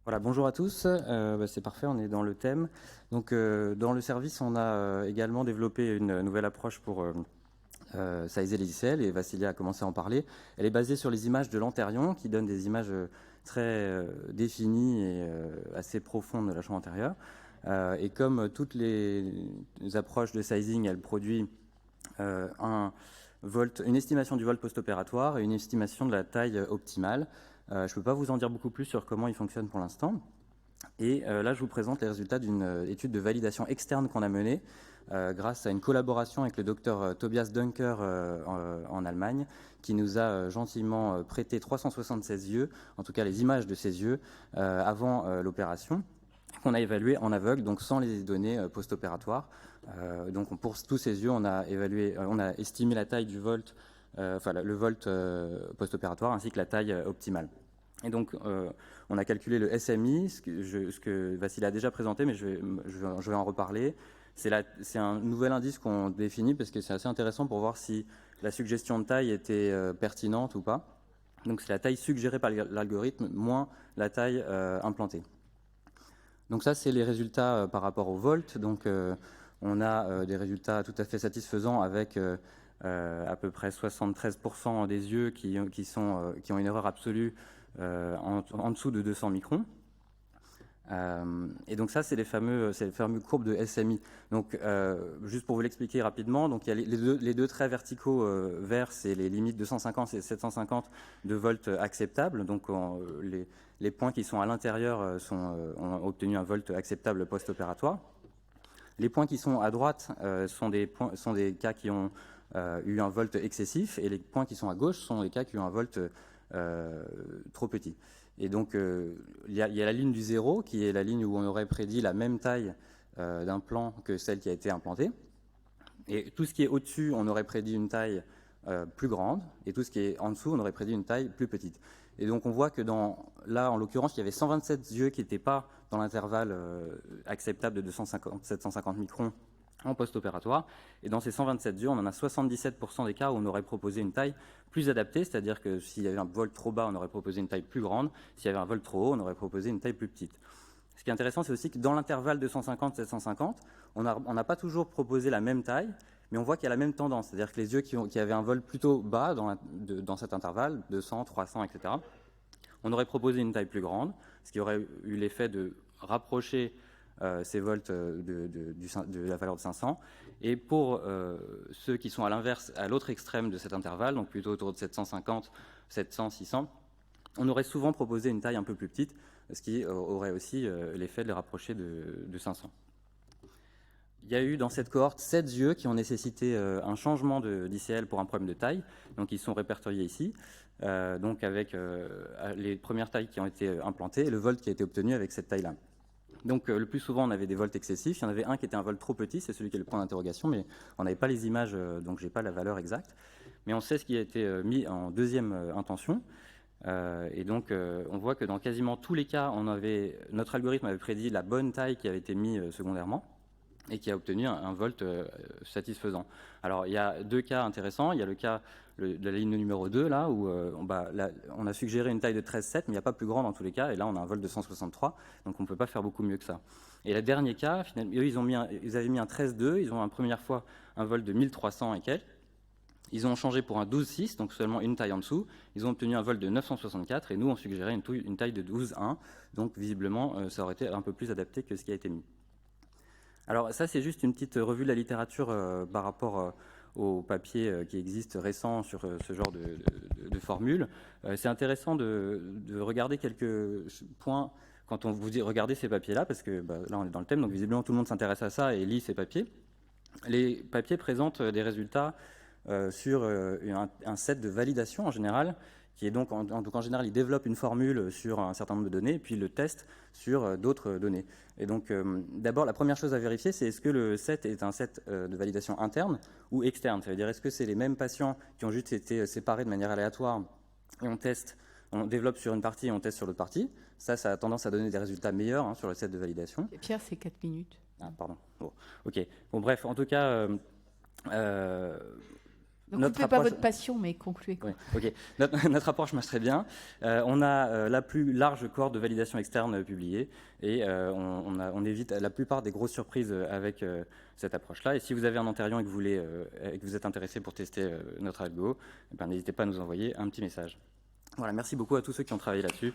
Voilà, bonjour à tous. C'est parfait, on est dans le thème. Donc, dans le service, on a également développé une nouvelle approche pour sizer les icelles, et Vassilia a commencé à en parler. Elle est basée sur les images de l'antérion, qui donnent des images très définies et assez profondes de la chambre antérieure. Et comme toutes les approches de sizing, elle produit une estimation du volt post-opératoire et une estimation de la taille optimale. Je ne peux pas vous en dire beaucoup plus sur comment il fonctionne pour l'instant. Et là, je vous présente les résultats d'une étude de validation externe qu'on a menée grâce à une collaboration avec le docteur Tobias Dunker en Allemagne, qui nous a gentiment prêté 376 yeux, en tout cas les images de ces yeux, avant l'opération, qu'on a évalué en aveugle, donc sans les données post-opératoires. Donc pour tous ces yeux, on a estimé la taille du volt, le volt post-opératoire, ainsi que la taille optimale. Et donc, on a calculé le SMI, ce que Vassili a déjà présenté, mais je vais en reparler. C'est un nouvel indice qu'on définit parce que c'est assez intéressant pour voir si la suggestion de taille était pertinente ou pas. Donc, c'est la taille suggérée par l'algorithme moins la taille implantée. Donc ça, c'est les résultats par rapport au volt. Donc, on a des résultats tout à fait satisfaisants avec à peu près 73% des yeux qui ont une erreur absolue en dessous de 200 microns. Et donc ça, c'est les fameuses courbes de SMI. Donc, juste pour vous l'expliquer rapidement, donc il y a les deux traits verticaux verts, c'est les limites 250 et 750 de volts acceptables. Donc, les points qui sont à l'intérieur ont obtenu un volt acceptable post-opératoire. Les points qui sont à droite sont des cas qui ont eu un volt excessif, et les points qui sont à gauche sont des cas qui ont un volt trop petit. Et donc, il y a la ligne du 0, qui est la ligne où on aurait prédit la même taille d'implant que celle qui a été implantée. Et tout ce qui est au-dessus, on aurait prédit une taille plus grande, et tout ce qui est en dessous, on aurait prédit une taille plus petite. Et donc, on voit que là, en l'occurrence, il y avait 127 yeux qui n'étaient pas dans l'intervalle acceptable de 250-750 microns en post-opératoire. Et dans ces 127 yeux, on en a 77% des cas où on aurait proposé une taille plus adaptée, c'est-à-dire que s'il y avait un volt trop bas, on aurait proposé une taille plus grande. S'il y avait un volt trop haut, on aurait proposé une taille plus petite. Ce qui est intéressant, c'est aussi que dans l'intervalle 250-750, on n'a pas toujours proposé la même taille, mais on voit qu'il y a la même tendance. C'est-à-dire que les yeux qui avaient un vol plutôt bas dans cet intervalle, 200, 300, etc., on aurait proposé une taille plus grande, ce qui aurait eu l'effet de rapprocher ces volts de la valeur de 500. Et pour ceux qui sont à l'inverse, à l'autre extrême de cet intervalle, donc plutôt autour de 750, 700, 600, on aurait souvent proposé une taille un peu plus petite, ce qui aurait aussi l'effet de les rapprocher de 500. Il y a eu dans cette cohorte 7 yeux qui ont nécessité un changement d'ICL pour un problème de taille. Donc ils sont répertoriés ici, donc avec les premières tailles qui ont été implantées et le volt qui a été obtenu avec cette taille-là. Donc le plus souvent on avait des volts excessifs. Il y en avait un qui était un volt trop petit, c'est celui qui est le point d'interrogation, mais on n'avait pas les images, donc j'ai pas la valeur exacte. Mais on sait ce qui a été mis en deuxième intention. Et donc, on voit que dans quasiment tous les cas, notre algorithme avait prédit la bonne taille qui avait été mise secondairement et qui a obtenu un volt satisfaisant. Alors, il y a deux cas intéressants. Il y a le cas de la ligne numéro 2, là, où on a suggéré une taille de 13,7, mais il n'y a pas plus grand dans tous les cas. Et là, on a un volt de 163, donc on ne peut pas faire beaucoup mieux que ça. Et le dernier cas, finalement, eux, ils avaient mis un 13,2. Ils ont une première fois un volt de 1300 et quelques. Ils ont changé pour un 12,6, donc seulement une taille en dessous. Ils ont obtenu un vol de 964, et nous, on suggérait une taille de 12,1. Donc, visiblement, ça aurait été un peu plus adapté que ce qui a été mis. Alors, ça, c'est juste une petite revue de la littérature par rapport aux papiers qui existent récents sur ce genre de formule. C'est intéressant de regarder quelques points quand on vous dit regardez ces papiers-là, parce que là, on est dans le thème, donc visiblement, tout le monde s'intéresse à ça et lit ces papiers. Les papiers présentent des résultats sur un set de validation en général, qui est donc en général, il développe une formule sur un certain nombre de données, et puis le teste sur d'autres données. Et donc, d'abord, la première chose à vérifier, c'est est-ce que le set est un set de validation interne ou externe. Ça veut dire, est-ce que c'est les mêmes patients qui ont juste été séparés de manière aléatoire, et on développe sur une partie et on teste sur l'autre partie. Ça a tendance à donner des résultats meilleurs sur le set de validation. Et Pierre, c'est 4 minutes. Ah, pardon. Bon, ok. Bon, bref, en tout cas, Ne coupez pas votre passion, mais concluez. Oui, ok. Notre approche marche très bien. On a la plus large cohorte de validation externe publiée et on évite la plupart des grosses surprises avec cette approche-là. Et si vous avez un Antérion et que vous êtes intéressé pour tester notre algo, n'hésitez pas à nous envoyer un petit message. Voilà, merci beaucoup à tous ceux qui ont travaillé là-dessus.